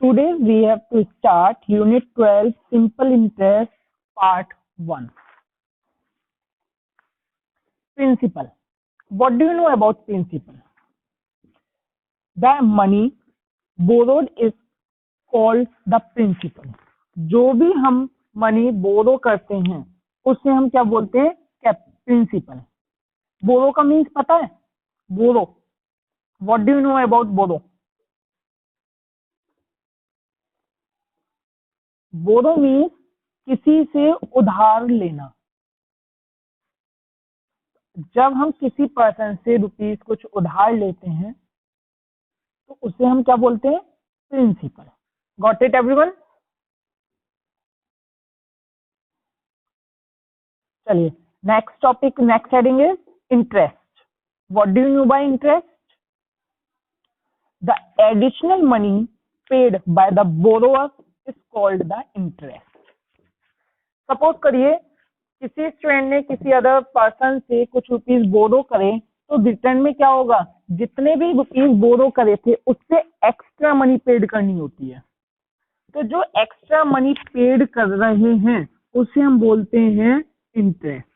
Today we have to start Unit 12 Simple Interest Part 1. Principal. What do you know about principal? The money borrowed is called the principal. जो भी हम money borrow करते हैं उससे हम क्या बोलते हैं? प्रिंसिपल. बोरो का मीन्स पता है? Borrow. What do you know about borrow? Borrow means किसी से उधार लेना. जब हम किसी पर्सन से रुपीस कुछ उधार लेते हैं तो उसे हम क्या बोलते हैं? प्रिंसिपल. Got it everyone? चलिए next topic, next heading is interest. What do you know by interest? The additional money paid by the borrower is called the interest. Suppose करिए किसी स्टूडेंट ने किसी अदर पर्सन से कुछ rupees बोरो करे तो return में क्या होगा? जितने भी रुपीस बोरो करे थे उससे एक्स्ट्रा मनी पेड करनी होती है. तो जो एक्स्ट्रा मनी पेड कर रहे हैं उसे हम बोलते हैं इंटरेस्ट.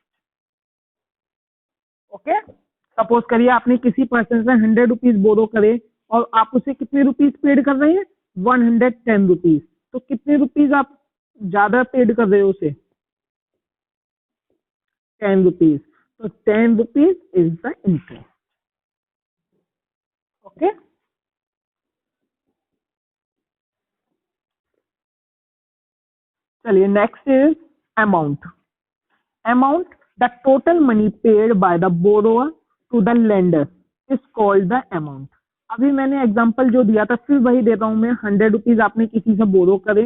ओके. सपोज करिए आपने किसी पर्सन से 100 रुपीज बोरो करे और आप उसे कितने रुपीज पेड कर रहे हैं? 110 रुपीज. तो कितने रुपीज आप ज्यादा पेड कर रहे हो उसे? 10 रुपीज. तो 10 rupees is the interest. Okay. चलिए next is amount. Amount the total money paid by the borrower to the lender is called the amount. अभी मैंने एग्जांपल जो दिया था फिर वही देता हूं मैं. 100 रुपीज आपने किसी से बोरो करे,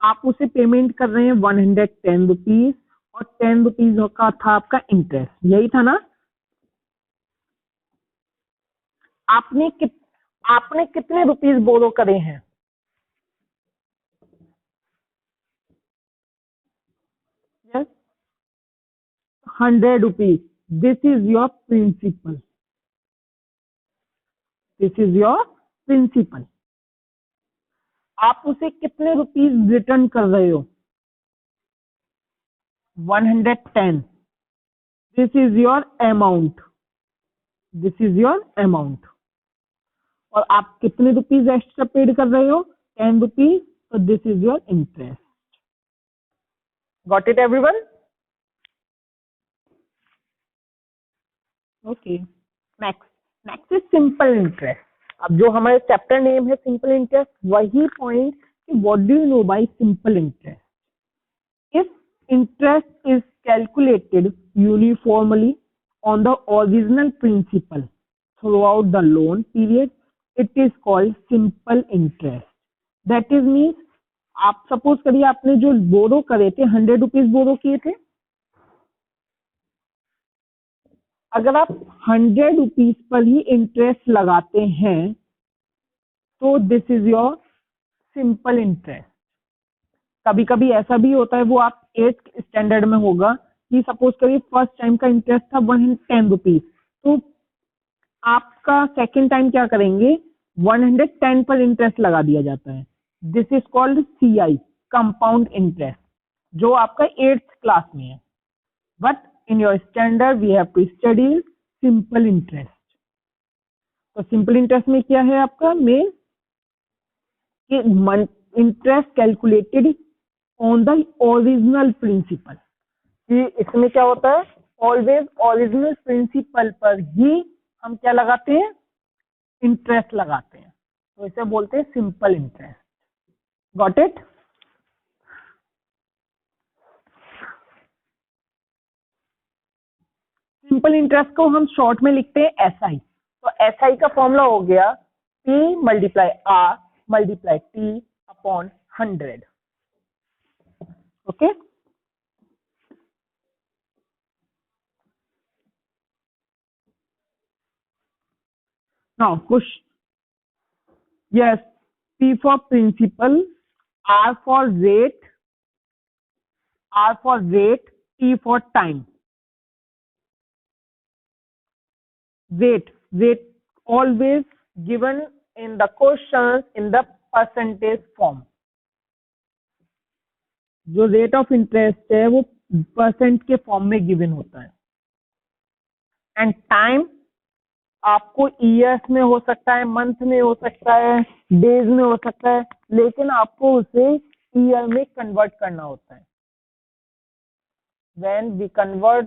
आप उसे पेमेंट कर रहे हैं 110 रुपीज और 10 रुपीज का था आपका इंटरेस्ट. यही था ना? आपने कितने रुपीज बोरो करे हैं? Yes, 100 rupees. This is your principal. This is your principal. आप उसे कितने रुपीज रिटर्न कर रहे हो? 110. This is your amount. This is your amount. और आप कितने रुपीज एक्स्ट्रा पेड कर रहे हो? 10 रुपीज. तो this is your interest. Got it everyone? Okay. Next is simple interest. अब जो हमारे चैप्टर नेम है सिंपल इंटरेस्ट, वही पॉइंट कि what do you know bye simple interest. If interest is calculated uniformly on the original principal throughout the loan period, it is called simple interest. That is means आप suppose करिए आपने जो बोरो करे थे 100 rupees बोरो किए थे, अगर आप 100 रुपीज पर ही इंटरेस्ट लगाते हैं तो this is your simple interest. कभी कभी ऐसा भी होता है, वो आप 8th स्टैंडर्ड में होगा कि सपोज करिए फर्स्ट टाइम का इंटरेस्ट था 110 रुपीज, तो आपका सेकेंड टाइम क्या करेंगे? 110 पर इंटरेस्ट लगा दिया जाता है. This is called CI, compound interest, जो आपका 8th क्लास में है. But in your standard we have to study simple interest. तो सिंपल इंटरेस्ट में क्या है आपका main? Interest calculated on the original principal. कि इसमें क्या होता है? ऑलवेज ओरिजिनल प्रिंसिपल पर ही हम क्या लगाते हैं? इंटरेस्ट लगाते हैं. तो इसे बोलते हैं simple interest. Got it? Simple interest को हम शॉर्ट में लिखते हैं SI. तो SI का फॉर्मूला हो गया P × R × T upon 100. Okay. Now push. Yes, P for principal, R for rate, T for time. Rate always given in the questions in the percentage form. जो rate of interest है वो percent के form में given होता है। And time आपको years में हो सकता है, मंथ में हो सकता है, डेज में हो सकता है, लेकिन आपको उसे ईयर में कन्वर्ट करना होता है। When we convert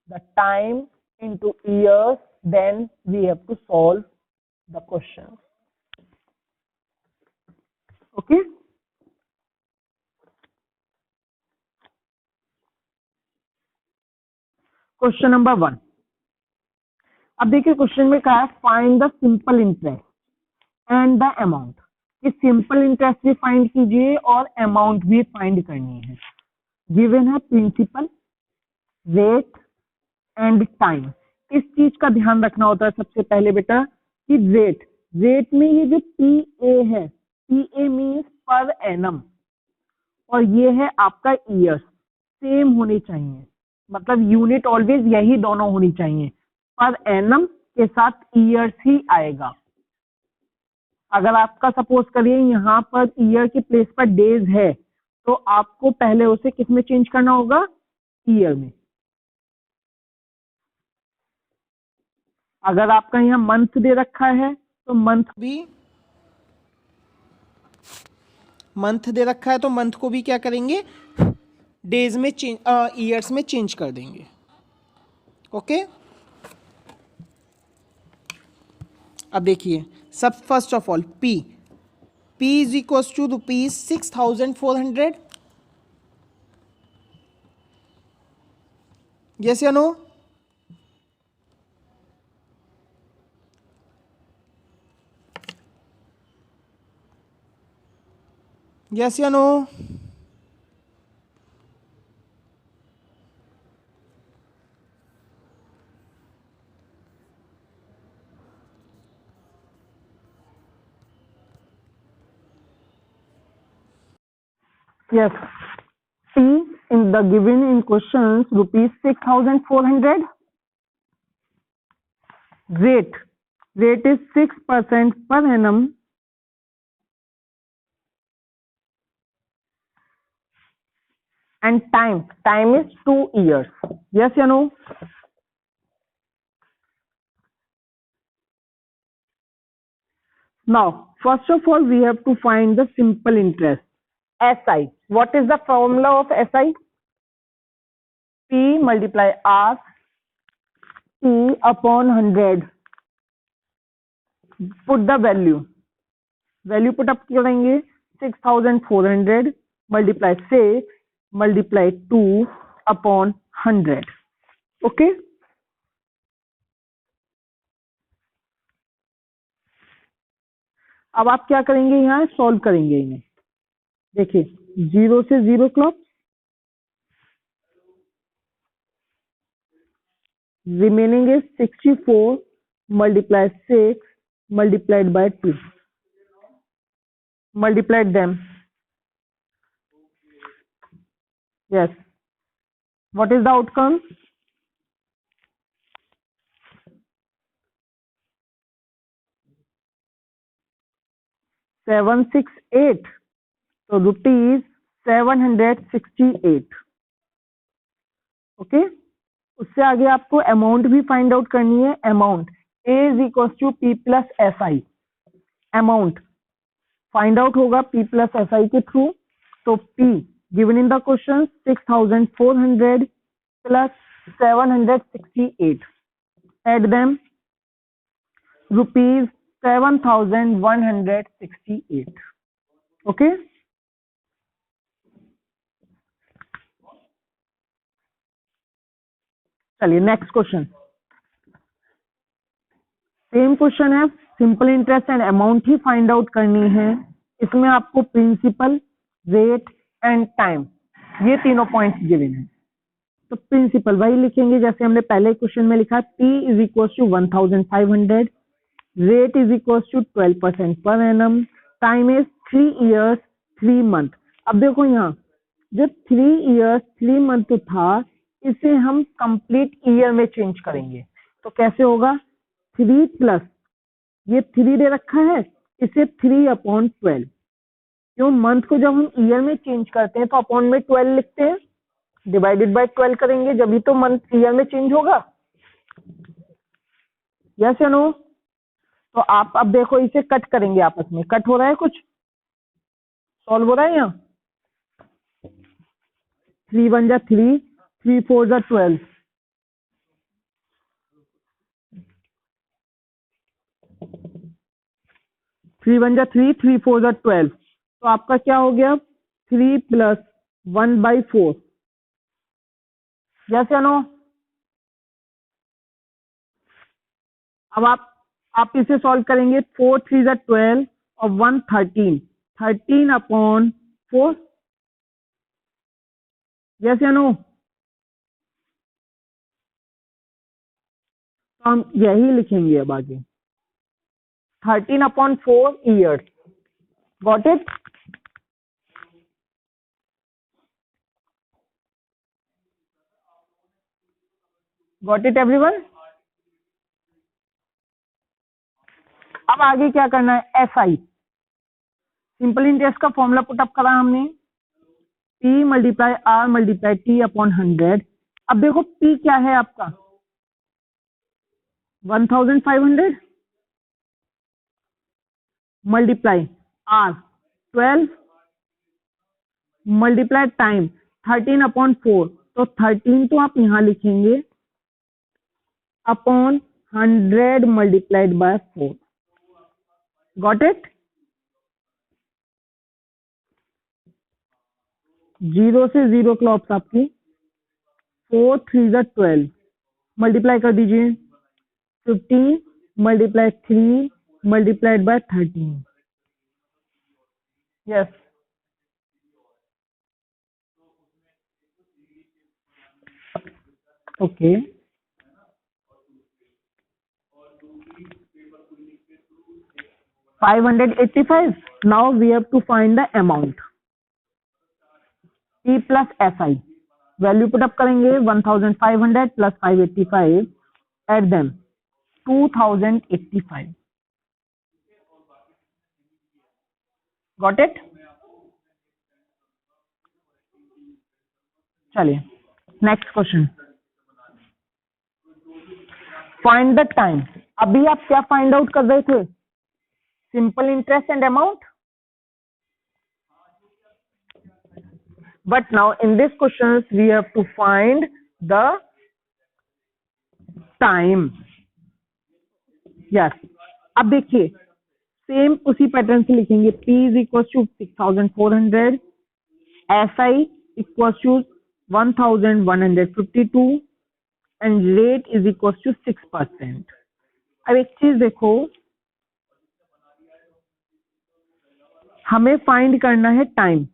the time into years, then we have to solve the question. Okay? Question number 1। अब देखिए क्वेश्चन में कहा है find the simple interest and the amount. कि सिंपल इंटरेस्ट भी फाइंड कीजिए और अमाउंट भी फाइंड करनी है। गिवन है प्रिंसिपल, रेट एंड टाइम। इस चीज का ध्यान रखना होता है सबसे पहले बेटा कि रेट में ये जो PA है, PA मीन्स पर एनम, और ये है आपका ईयर्स, सेम होने चाहिए। मतलब यूनिट ऑलवेज यही दोनों होनी चाहिए, पर एनम के साथ ईयर्स ही आएगा। अगर आपका सपोज करिए यहाँ पर ईयर की प्लेस पर डेज है, तो आपको पहले उसे किस में चेंज करना होगा? ईयर में। अगर आपका यहाँ मंथ दे रखा है तो मंथ दे रखा है तो मंथ को भी क्या करेंगे? डेज में चेंज, ईयर्स में चेंज कर देंगे। ओके, अब देखिए सब first of all P is equal to ₹6,400। Yes या नो? Yes या no? Yes. P in the given in questions ₹6,400. Rate is 6% per annum. And time is 2 years. Yes या no? Now, first of all, we have to find the simple interest. SI. What is the formula of SI? P multiply R P upon 100. Put the value. Value put up करेंगे 6,400 multiply 6 multiply 2 upon 100. Okay? अब आप क्या करेंगे? यहाँ solve करेंगे इन्हें। देखिए 0 से 0 club, remaining is 64 multiply 6 multiplied by 2. Multiplied them. Yes. What is the outcome? 768. So ₹768. Okay, उससे आगे आपको अमाउंट भी फाइंड आउट करनी है। Amount A is equal to P plus SI। Amount find out होगा P प्लस SI के through. तो P given in the question 6,400 plus 768। Add them ₹7,168। Okay, चलिए नेक्स्ट क्वेश्चन। सेम क्वेश्चन है, simple interest and amount ही find out करनी है। इसमें आपको प्रिंसिपल, रेट एंड टाइम, ये तीनों पॉइंट्स गिवन है। तो प्रिंसिपल वही लिखेंगे जैसे हमने पहले क्वेश्चन में लिखा, P is equal to 1,500, rate is equal to 12% per annum, time is 3 years 3 month। अब देखो यहाँ जो 3 years 3 month था, इसे हम कंप्लीट ईयर में चेंज करेंगे। तो कैसे होगा? 3 प्लस ये 3 दे रखा है, इसे 3/12। क्यों? मंथ को जब हम ईयर में चेंज करते हैं तो अपॉन में 12 लिखते हैं, डिवाइडेड बाय 12 करेंगे जब भी तो मंथ ईयर में चेंज होगा। यस या नो? तो आप अब देखो इसे कट करेंगे, आपस में कट हो रहा है, कुछ सॉल्व हो रहा है यहाँ। 3 1 जा 3, 3 4 जा 12, 3 1 जा 3, 3 4 जा 12। तो आपका क्या हो गया? 3 + 1/4। यस या नो? अब आप इसे सॉल्व करेंगे। 4 3 जा 12 और 1 13, 13/4। यस या नो? तो हम यही लिखेंगे अब आगे, 13/4 years. Got it? Got it everyone? अब आगे क्या करना है? एसआई, सिंपल इंटरेस्ट का फॉर्मूला पुटअप करा हमने, P × R × T/100। अब देखो P क्या है आपका? 1500 मल्टीप्लाई R 12 मल्टीप्लाई टाइम 13/4। तो 13 तो आप यहां लिखेंगे upon 100 multiplied by 4। Got it? 0 से 0 क्लॉप्स आपकी, 4 3 जा 12 मल्टीप्लाई कर दीजिए, 15 multiply 3 multiplied by 13। Yes, okay. $585। Now we have to find the amount. P plus SI value put up करेंगे, 1500 plus 585, add them 2085। Got it? चलिए next question, find the time. अभी आप क्या फाइंड आउट कर रहे थे? Simple interest and amount. But now in this questions we have to find the time. Yes. अब देखिए सेम उसी पैटर्न से लिखेंगे। P = 6400, SI = 1152 and rate = 6%। अब एक चीज देखो, हमें फाइंड करना है टाइम।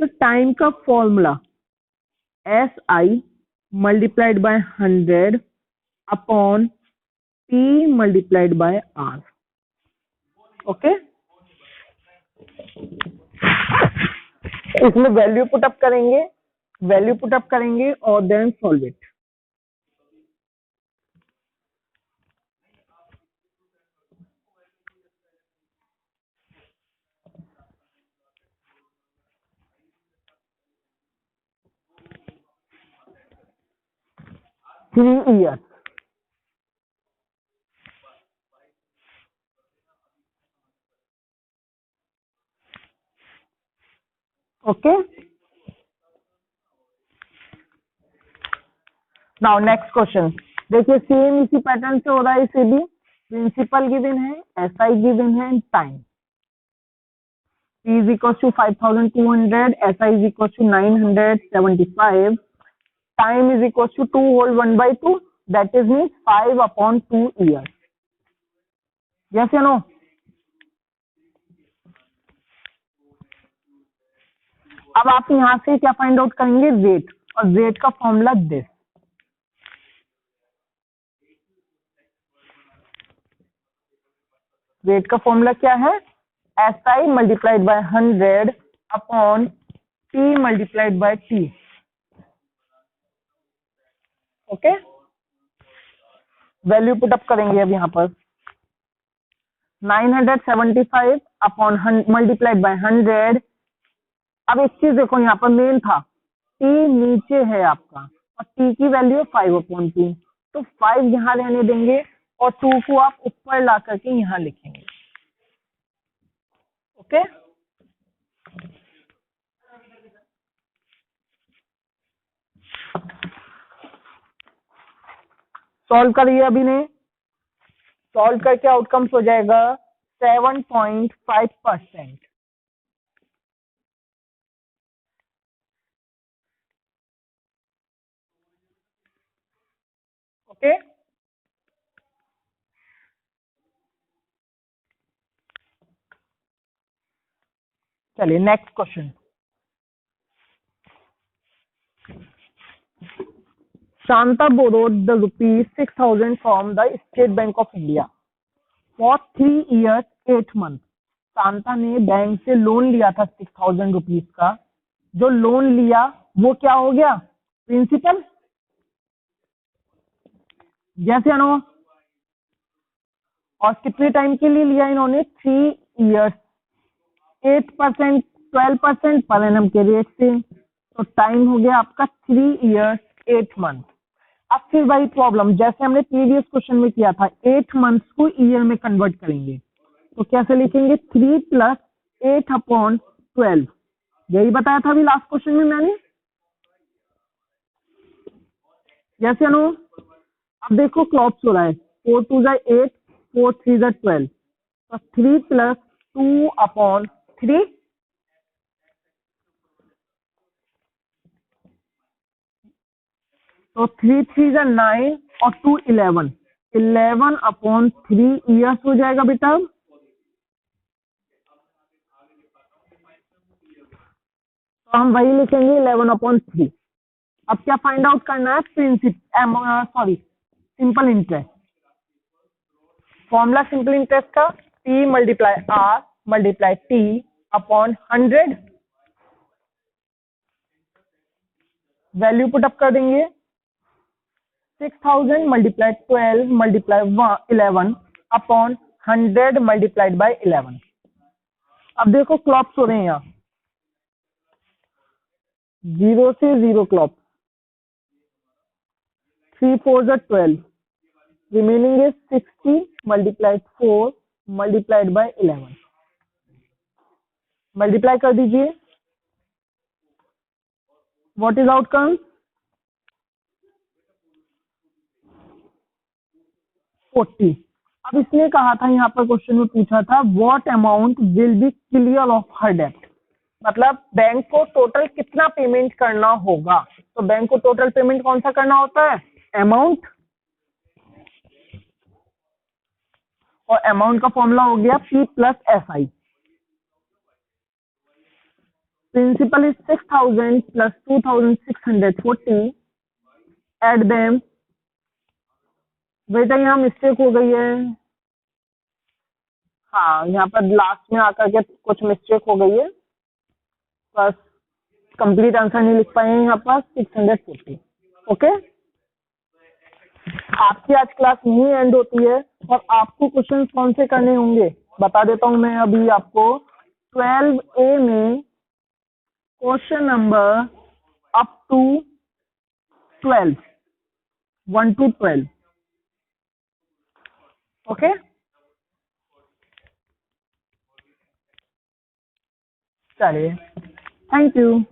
तो टाइम का formula SI multiplied by 100 upon P multiplied by R। Okay, इसमें वैल्यू पुटअप करेंगे और then solve it. Three years. Okay, now next question देखिए, सेम इसी पैटर्न से हो रहा है। इसे भी प्रिंसिपल गिवन है, SI गिवन है, time. P = 5200, SI = 975, time = 2 whole 1/2, that is means 5/2 years। yes या no? अब आप यहां से क्या फाइंड आउट करेंगे? रेट, और रेट का फॉर्मूला दिस। रेट का फॉर्मूला क्या है? SI multiplied by 100 upon P multiplied bye T। Okay, value put up करेंगे अब यहां पर। 975 अपॉन मल्टीप्लाइड बाय 100। अब एक चीज देखो, यहाँ पर मेन था टी नीचे है आपका और टी की वैल्यू 5/2, तो 5 यहाँ रहने देंगे और 2 को आप ऊपर ला करके यहाँ लिखेंगे। ओके, सॉल्व करिए अभी ने, सॉल्व करके आउटकम्स हो जाएगा 7.5%। ओके, चलिए next question. Shanta borrowed the rupees 6,000 from the State Bank of India for 3 years 8 months। Shanta ने बैंक से लोन लिया था 6,000 रुपीज का। जो लोन लिया वो क्या हो गया, प्रिंसिपल, जैसे नो, और कितने टाइम के लिए लिया इन्होंने, 3 इयर्स, 8% 12% पर एनम के रेट से, तो टाइम हो गया आपका 3 इयर्स 8 मंथ। अब फिर वही प्रॉब्लम जैसे हमने प्रीवियस क्वेश्चन में किया था, 8 मंथ्स को ईयर में कन्वर्ट करेंगे, तो कैसे लिखेंगे, 3 + 8/12, यही बताया था अभी लास्ट क्वेश्चन में मैंने, जैसे नो। अब देखो क्लॉप्स हो रहा है, 4 2 8, 4 3 12, तो 3 + 2/3, तो 3 3 9 और 2 11, 11/3 ईयर्स हो जाएगा बेटा। तो हम वही लिखेंगे 11/3। अब क्या फाइंड आउट करना है, simple interest. Formula simple interest का P × R × T upon 100, value put up कर देंगे, 6,000 × 12 × 11 अपॉन 100 मल्टीप्लाइड बाय 11। अब देखो क्लॉप्स हो रहे हैं यहाँ, 0 से 0 Klopp, 3 4 12, remaining is 60 × 4 multiplied by 11। Multiply कर दीजिए, व्हाट इज आउटकम, 40। अब इसने कहा था, यहाँ पर क्वेश्चन में पूछा था, what amount will be clear off her debt, मतलब बैंक को टोटल कितना पेमेंट करना होगा। तो बैंक को टोटल पेमेंट कौन सा करना होता है, अमाउंट, और अमाउंट का फॉर्मूला हो गया P + SI। Principal is 6,000 + 2,640, add them. बेटा यहाँ मिस्टेक हो गई है, हाँ यहाँ पर लास्ट में आकर के कुछ मिस्टेक हो गई है, बस कंप्लीट आंसर नहीं लिख पाए हैं यहाँ पर, 640। ओके, आपकी आज क्लास यही एंड होती है, और आपको क्वेश्चन कौन से करने होंगे बता देता हूं मैं अभी आपको। 12A में question number up to 12, 1 to 12। Okay, चलिए, थैंक यू।